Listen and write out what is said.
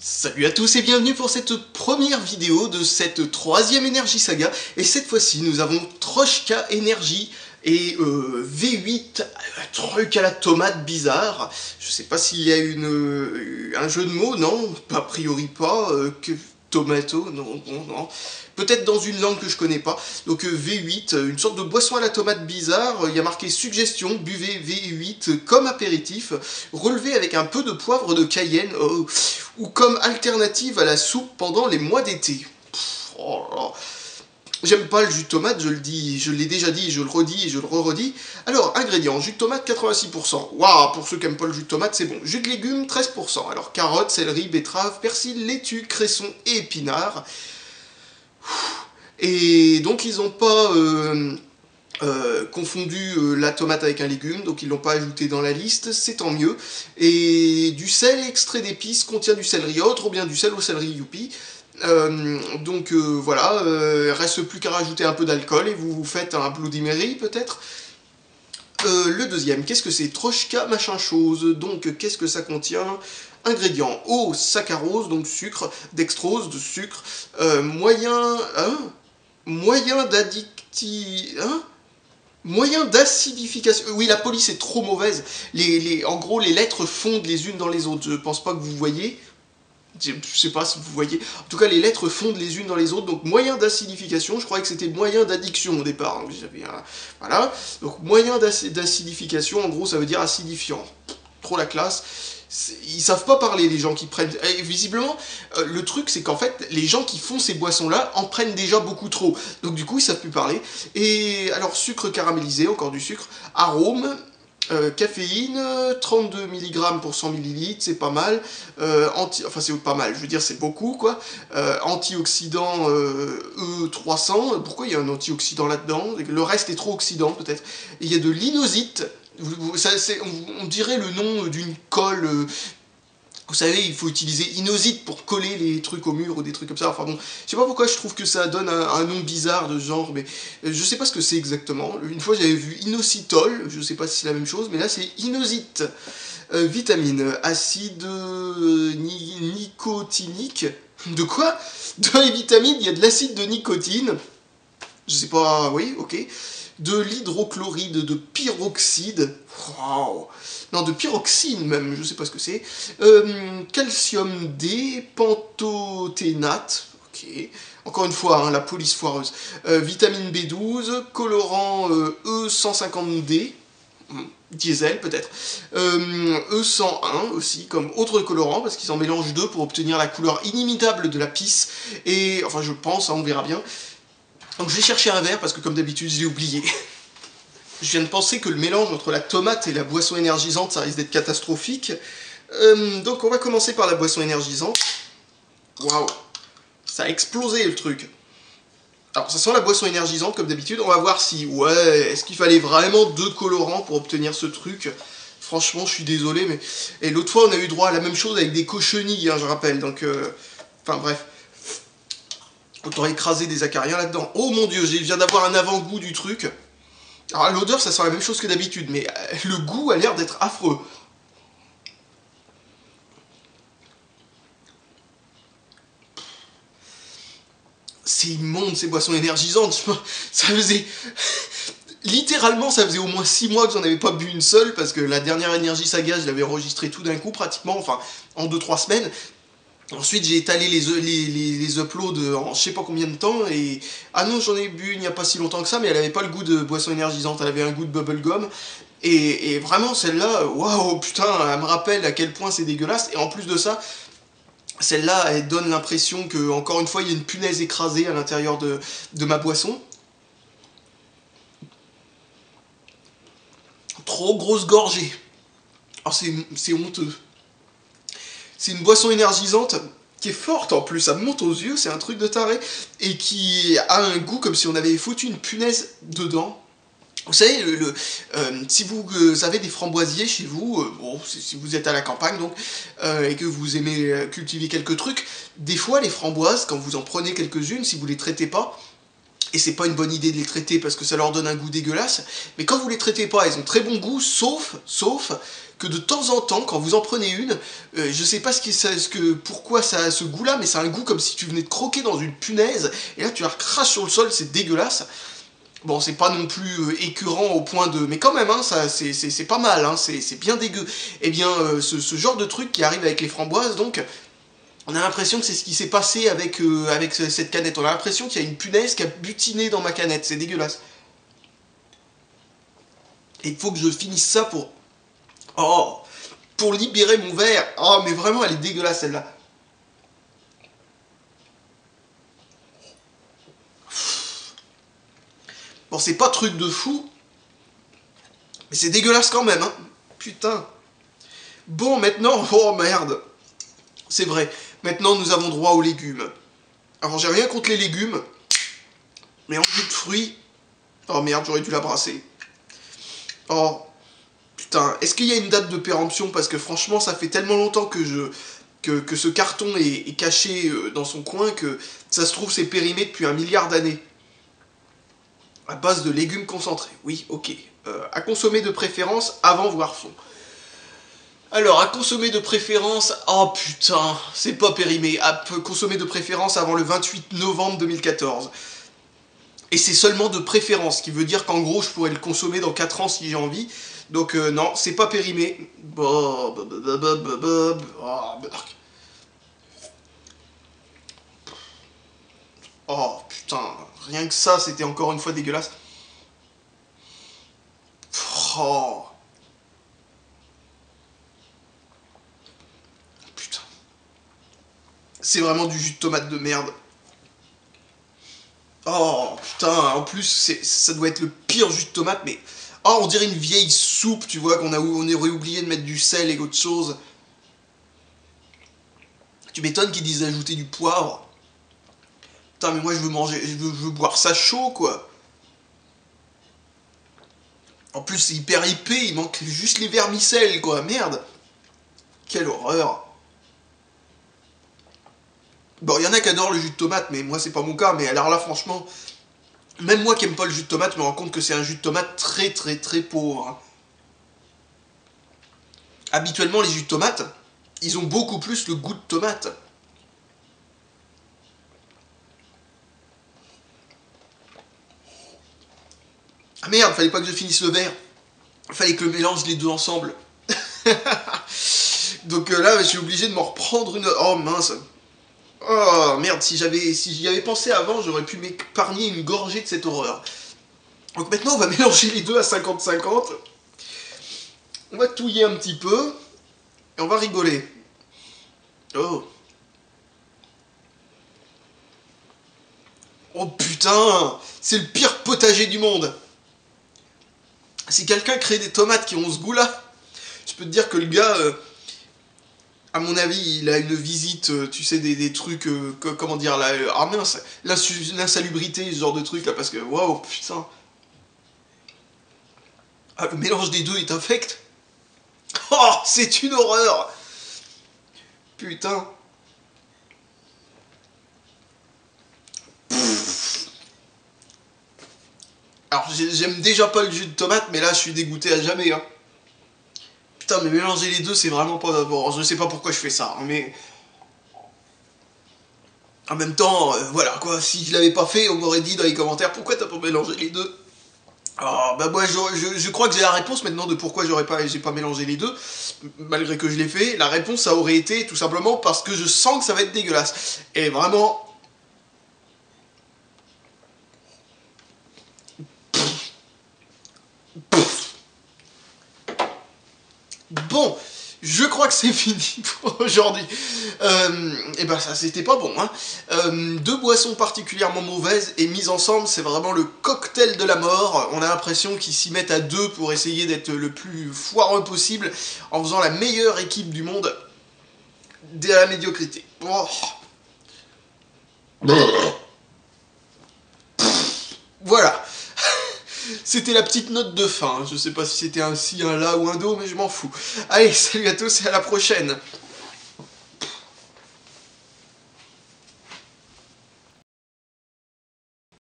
Salut à tous et bienvenue pour cette première vidéo de cette troisième Energy Saga. Et cette fois-ci, nous avons Troshka Energy et V8, un truc à la tomate bizarre. Je sais pas s'il y a un jeu de mots, non, a priori pas, que tomato, non, non, non. Peut-être dans une langue que je connais pas. Donc V8, une sorte de boisson à la tomate bizarre. Il y a marqué suggestion, buvez V8 comme apéritif, relevé avec un peu de poivre de Cayenne, ou comme alternative à la soupe pendant les mois d'été. Oh, j'aime pas le jus de tomate, je le dis, je l'ai déjà dit, je le redis et je le re-redis. Alors, ingrédients, jus de tomate 86%. Waouh, pour ceux qui aiment pas le jus de tomate, c'est bon. Jus de légumes 13%. Alors, carottes, céleri, betterave, persil, laitue, cresson et épinards. Et donc ils n'ont pas confondu la tomate avec un légume, donc ils l'ont pas ajouté dans la liste, c'est tant mieux. Et du sel extrait d'épices contient du céleri, trop bien du sel au céleri, youpi. Voilà, reste plus qu'à rajouter un peu d'alcool et vous faites un Bloody Mary peut-être. Le deuxième, qu'est-ce que c'est? Troshka machin chose, donc qu'est-ce que ça contient? Ingrédients, eau, saccharose, donc sucre, dextrose, de sucre, moyen d'acidification. Oui, la police est trop mauvaise. En gros, les lettres fondent les unes dans les autres. Je pense pas que vous voyez. Je sais pas si vous voyez. En tout cas, les lettres fondent les unes dans les autres. Donc, moyen d'acidification. Je croyais que c'était moyen d'addiction au départ. Donc, voilà. Donc, moyen d'acidification, en gros, ça veut dire acidifiant. Trop la classe. Ils savent pas parler, les gens qui prennent. Et visiblement, le truc, c'est qu'en fait, les gens qui font ces boissons-là en prennent déjà beaucoup trop. Donc, du coup, ils savent plus parler. Et alors, sucre caramélisé, encore du sucre. Arôme. Caféine, 32 mg pour 100 ml, c'est pas mal. Enfin, c'est pas mal, je veux dire, c'est beaucoup, quoi. Antioxydant E300. Pourquoi il y a un antioxydant là-dedans? Le reste est trop oxydant, peut-être. Et il y a de l'inosite. On dirait le nom d'une colle. Vous savez, il faut utiliser inosite pour coller les trucs au mur ou des trucs comme ça. Enfin bon, je sais pas pourquoi je trouve que ça donne un nom bizarre de ce genre, mais je sais pas ce que c'est exactement. Une fois j'avais vu inositol, je sais pas si c'est la même chose, mais là c'est inosite. Vitamine, acide nicotinique. De quoi? Dans les vitamines, il y a de l'acide de nicotine. Je sais pas, oui, ok. De l'hydrochloride de pyroxyde. Wow. Non, de pyroxine même, je sais pas ce que c'est. Calcium D, pantothénate. Ok. Encore une fois, hein, la police foireuse. Vitamine B12, colorant E150D. Diesel peut-être. E101 aussi, comme autre colorant, parce qu'ils en mélangent deux pour obtenir la couleur inimitable de la pisse. Et, enfin, je pense, hein, on verra bien. Donc je vais chercher un verre parce que comme d'habitude je l'ai oublié. Je viens de penser que le mélange entre la tomate et la boisson énergisante ça risque d'être catastrophique. Donc on va commencer par la boisson énergisante. Waouh, ça a explosé le truc. Alors ça sent la boisson énergisante comme d'habitude. On va voir si, ouais, est-ce qu'il fallait vraiment deux colorants pour obtenir ce truc. Franchement je suis désolé mais... Et l'autre fois on a eu droit à la même chose avec des cochenilles, hein, je rappelle. Donc, enfin bref. Autant écraser des acariens là-dedans. Oh mon dieu, je viens d'avoir un avant-goût du truc. Alors l'odeur, ça sent la même chose que d'habitude, mais le goût a l'air d'être affreux. C'est immonde ces boissons énergisantes. Ça faisait... Littéralement, ça faisait au moins 6 mois que j'en avais pas bu une seule, parce que la dernière Energy Saga, je l'avais enregistrée tout d'un coup, pratiquement, enfin, en 2-3 semaines. Ensuite, j'ai étalé les uploads en je sais pas combien de temps, et... Ah non, j'en ai bu il n'y a pas si longtemps que ça, mais elle avait pas le goût de boisson énergisante, elle avait un goût de bubblegum. Et vraiment, celle-là, waouh, putain, elle me rappelle à quel point c'est dégueulasse, et en plus de ça, celle-là, elle donne l'impression que, encore une fois, il y a une punaise écrasée à l'intérieur de ma boisson. Trop grosse gorgée. Alors c'est honteux. C'est une boisson énergisante qui est forte en plus, ça me monte aux yeux, c'est un truc de taré, et qui a un goût comme si on avait foutu une punaise dedans. Vous savez, si vous avez des framboisiers chez vous, bon, si vous êtes à la campagne donc, et que vous aimez cultiver quelques trucs, des fois les framboises, quand vous en prenez quelques-unes, si vous les traitez pas, Et c'est pas une bonne idée de les traiter parce que ça leur donne un goût dégueulasse. Mais quand vous les traitez pas, elles ont très bon goût, sauf que de temps en temps, quand vous en prenez une, je sais pas pourquoi ça a ce goût-là, mais ça a un goût comme si tu venais de croquer dans une punaise, et là tu la recraches sur le sol, c'est dégueulasse. Bon, c'est pas non plus écœurant au point de... Mais quand même, hein, c'est pas mal, hein, c'est bien dégueu. Eh bien, ce genre de truc qui arrive avec les framboises, donc... On a l'impression que c'est ce qui s'est passé avec cette canette. On a l'impression qu'il y a une punaise qui a butiné dans ma canette. C'est dégueulasse. Et il faut que je finisse ça pour... Oh, pour libérer mon verre. Oh, mais vraiment, elle est dégueulasse, celle-là. Bon, c'est pas truc de fou. Mais c'est dégueulasse quand même, hein. Putain. Bon, maintenant... Oh, merde. C'est vrai. Maintenant, nous avons droit aux légumes. Alors, j'ai rien contre les légumes. Mais en jus de fruits... Oh merde, j'aurais dû la brasser. Oh, putain. Est-ce qu'il y a une date de péremption? Parce que franchement, ça fait tellement longtemps que ce carton est caché dans son coin que ça se trouve, c'est périmé depuis 1 milliard d'années. À base de légumes concentrés. Oui, ok. À consommer de préférence avant voire fond. Alors, à consommer de préférence... Oh putain, c'est pas périmé. À consommer de préférence avant le 28 novembre 2014. Et c'est seulement de préférence, ce qui veut dire qu'en gros, je pourrais le consommer dans 4 ans si j'ai envie. Donc non, c'est pas périmé. Oh putain, rien que ça, c'était encore une fois dégueulasse. Oh... C'est vraiment du jus de tomate de merde. Oh, putain, en plus, ça doit être le pire jus de tomate, mais... Oh, on dirait une vieille soupe, tu vois, on aurait oublié de mettre du sel et autre chose. Tu m'étonnes qu'ils disent ajouter du poivre. Putain, mais moi, je veux manger... Je veux boire ça chaud, quoi. En plus, c'est hyper épais, il manque juste les vermicelles, quoi. Merde. Quelle horreur. Bon, il y en a qui adorent le jus de tomate, mais moi c'est pas mon cas, mais alors là franchement, même moi qui aime pas le jus de tomate, je me rends compte que c'est un jus de tomate très très très pauvre. Hein. Habituellement les jus de tomate, ils ont beaucoup plus le goût de tomate. Ah merde, fallait pas que je finisse le verre. Fallait que je mélange les deux ensemble. Donc là, je suis obligé de m'en reprendre une... Oh mince. Oh merde, si j'y avais pensé avant, j'aurais pu m'épargner une gorgée de cette horreur. Donc maintenant, on va mélanger les deux à 50-50. On va touiller un petit peu. Et on va rigoler. Oh. Oh putain, c'est le pire potager du monde. Si quelqu'un crée des tomates qui ont ce goût-là, je peux te dire que le gars... à mon avis, il a une visite, tu sais, des trucs, comment dire, là, ah mince, l'insalubrité, ce genre de truc, là, parce que, waouh, putain. Ah, le mélange des deux est infect. Oh, c'est une horreur. Putain. Alors, j'aime déjà pas le jus de tomate, mais là, je suis dégoûté à jamais, hein. Putain, mais mélanger les deux, c'est vraiment pas d'abord. Je sais pas pourquoi je fais ça, hein, mais... En même temps, voilà, quoi. Si je l'avais pas fait, on m'aurait dit dans les commentaires, pourquoi t'as pas mélangé les deux? Alors, bah moi, je crois que j'ai la réponse maintenant de pourquoi j'ai pas mélangé les deux, malgré que je l'ai fait. La réponse, ça aurait été tout simplement parce que je sens que ça va être dégueulasse. Et vraiment... Bon, je crois que c'est fini pour aujourd'hui. Et ben ça, c'était pas bon, hein. Deux boissons particulièrement mauvaises et mises ensemble, c'est vraiment le cocktail de la mort. On a l'impression qu'ils s'y mettent à deux pour essayer d'être le plus foireux possible en faisant la meilleure équipe du monde de la médiocrité. Oh. Voilà. C'était la petite note de fin. Je sais pas si c'était un si, un là ou un do, mais je m'en fous. Allez, salut à tous et à la prochaine.